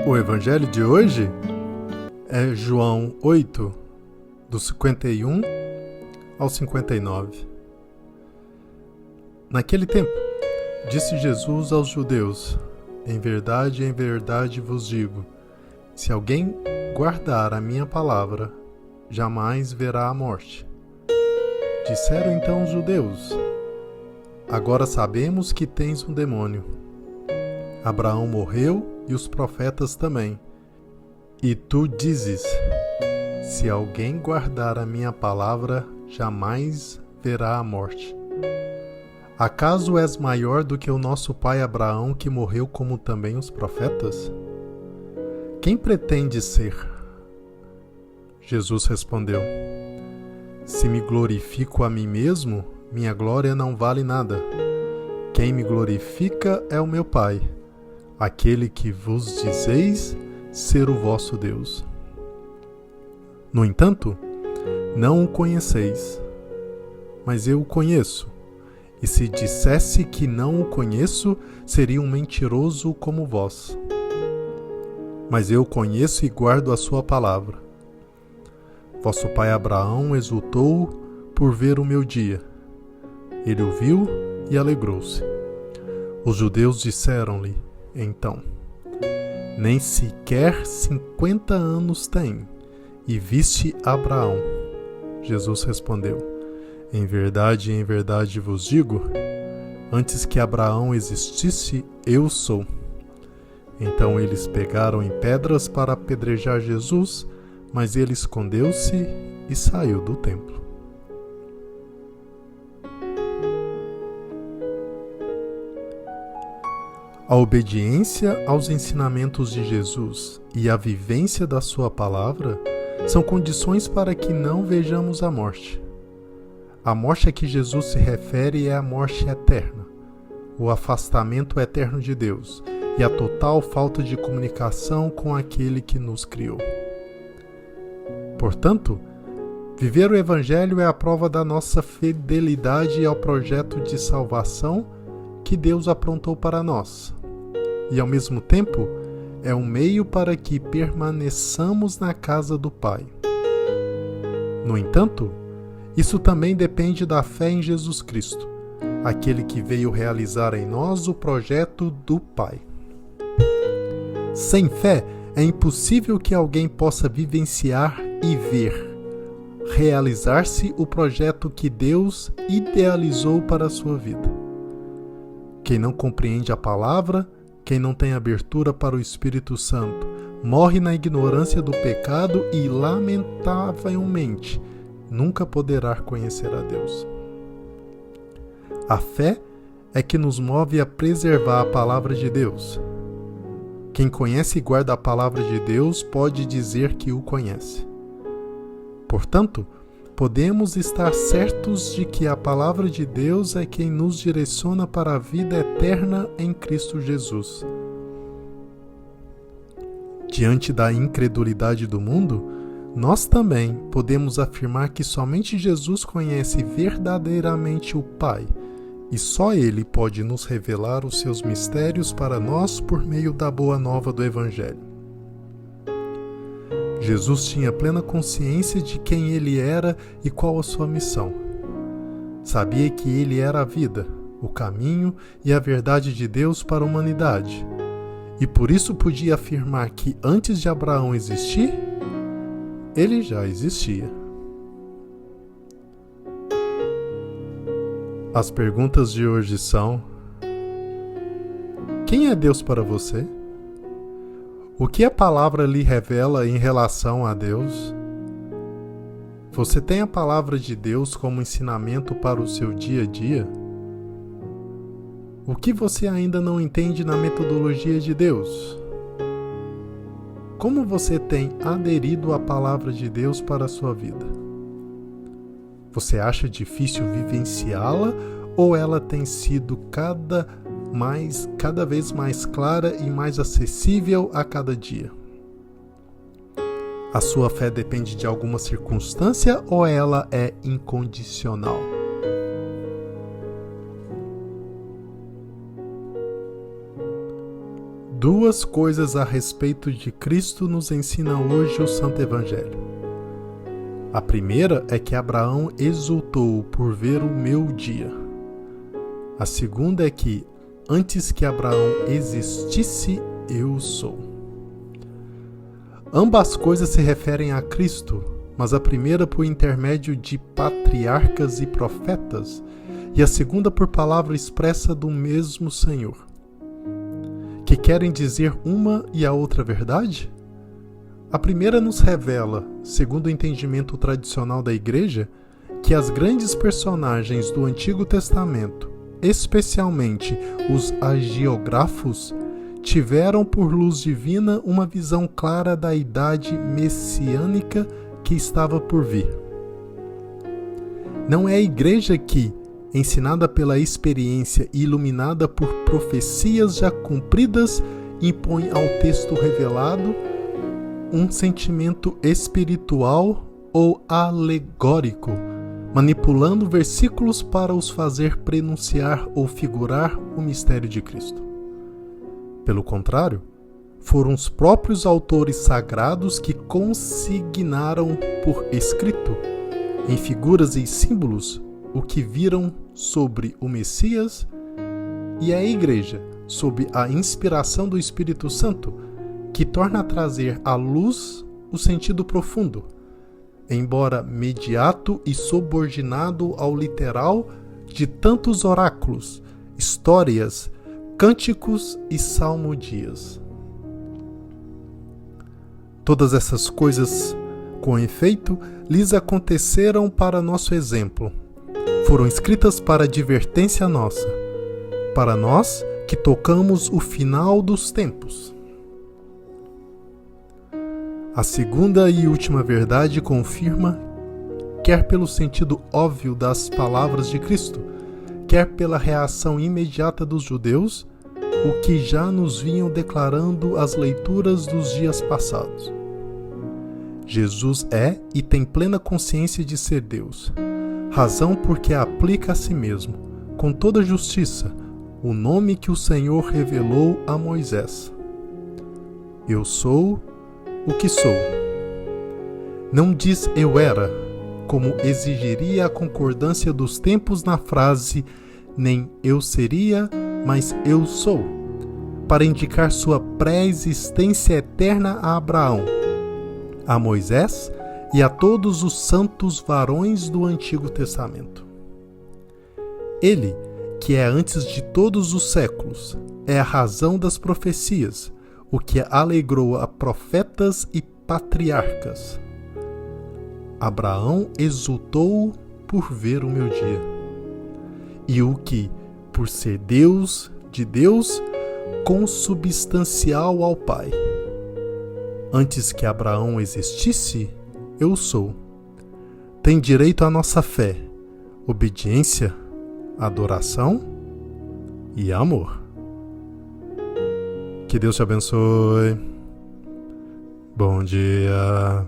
O evangelho de hoje é João 8, do 51 ao 59. Naquele tempo, disse Jesus aos judeus: em verdade vos digo, se alguém guardar a minha palavra, jamais verá a morte. Disseram então os judeus: agora sabemos que tens um demônio. Abraão morreu e os profetas também. E tu dizes: se alguém guardar a minha palavra, jamais verá a morte. Acaso és maior do que o nosso pai Abraão, que morreu como também os profetas? Quem pretende ser? Jesus respondeu: se me glorifico a mim mesmo, minha glória não vale nada. Quem me glorifica é o meu Pai, aquele que vos dizeis ser o vosso Deus. No entanto, não o conheceis, mas eu o conheço. E se dissesse que não o conheço, seria um mentiroso como vós. Mas eu o conheço e guardo a sua palavra. Vosso pai Abraão exultou por ver o meu dia. Ele o viu e alegrou-se. Os judeus disseram-lhe, então: nem sequer 50 anos tem, e viste Abraão? Jesus respondeu: em verdade vos digo, antes que Abraão existisse, eu sou. Então eles pegaram em pedras para apedrejar Jesus, mas ele escondeu-se e saiu do templo. A obediência aos ensinamentos de Jesus e a vivência da sua palavra são condições para que não vejamos a morte. A morte a que Jesus se refere é a morte eterna, o afastamento eterno de Deus e a total falta de comunicação com aquele que nos criou. Portanto, viver o Evangelho é a prova da nossa fidelidade ao projeto de salvação que Deus aprontou para nós, e ao mesmo tempo é um meio para que permaneçamos na casa do Pai. No entanto, isso também depende da fé em Jesus Cristo, aquele que veio realizar em nós o projeto do Pai. Sem fé, é impossível que alguém possa vivenciar e ver realizar-se o projeto que Deus idealizou para a sua vida. Quem não compreende a palavra, quem não tem abertura para o Espírito Santo, morre na ignorância do pecado e, lamentavelmente, nunca poderá conhecer a Deus. A fé é que nos move a preservar a palavra de Deus. Quem conhece e guarda a palavra de Deus pode dizer que o conhece. Portanto, podemos estar certos de que a palavra de Deus é quem nos direciona para a vida eterna em Cristo Jesus. Diante da incredulidade do mundo, nós também podemos afirmar que somente Jesus conhece verdadeiramente o Pai, e só Ele pode nos revelar os seus mistérios para nós por meio da boa nova do Evangelho. Jesus tinha plena consciência de quem Ele era e qual a sua missão. Sabia que Ele era a vida, o caminho e a verdade de Deus para a humanidade, e por isso podia afirmar que antes de Abraão existir, Ele já existia. As perguntas de hoje são: quem é Deus para você? O que a palavra lhe revela em relação a Deus? Você tem a palavra de Deus como ensinamento para o seu dia a dia? O que você ainda não entende na metodologia de Deus? Como você tem aderido à palavra de Deus para a sua vida? Você acha difícil vivenciá-la ou ela tem sido cada vez mais clara e mais acessível a cada dia? A sua fé depende de alguma circunstância ou ela é incondicional? Duas coisas a respeito de Cristo nos ensina hoje o Santo Evangelho. A primeira é que Abraão exultou por ver o meu dia. A segunda é que, antes que Abraão existisse, eu sou. Ambas coisas se referem a Cristo, mas a primeira por intermédio de patriarcas e profetas, e a segunda por palavra expressa do mesmo Senhor. Que querem dizer uma e a outra verdade? A primeira nos revela, segundo o entendimento tradicional da Igreja, que as grandes personagens do Antigo Testamento, especialmente os hagiógrafos, tiveram por luz divina uma visão clara da idade messiânica que estava por vir. Não é a Igreja que, ensinada pela experiência e iluminada por profecias já cumpridas, impõe ao texto revelado um sentimento espiritual ou alegórico, manipulando versículos para os fazer prenunciar ou figurar o mistério de Cristo. Pelo contrário, foram os próprios autores sagrados que consignaram por escrito, em figuras e símbolos, o que viram sobre o Messias, e a Igreja, sob a inspiração do Espírito Santo, que torna a trazer à luz o sentido profundo, embora mediato e subordinado ao literal de tantos oráculos, histórias, cânticos e salmodias. Todas essas coisas, com efeito, lhes aconteceram para nosso exemplo. Foram escritas para advertência nossa, para nós que tocamos o final dos tempos. A segunda e última verdade confirma, quer pelo sentido óbvio das palavras de Cristo, quer pela reação imediata dos judeus, o que já nos vinham declarando as leituras dos dias passados. Jesus é e tem plena consciência de ser Deus, razão porque aplica a si mesmo, com toda justiça, o nome que o Senhor revelou a Moisés. Eu sou o que sou. Não diz eu era, como exigiria a concordância dos tempos na frase nem eu seria, mas eu sou, para indicar sua pré-existência eterna a Abraão, a Moisés e a todos os santos varões do Antigo Testamento. Ele, que é antes de todos os séculos, é a razão das profecias, o que alegrou a profetas e patriarcas. Abraão exultou por ver o meu dia. E o que, por ser Deus de Deus, consubstancial ao Pai. Antes que Abraão existisse, eu sou. Tem direito à nossa fé, obediência, adoração e amor. Que Deus te abençoe. Bom dia.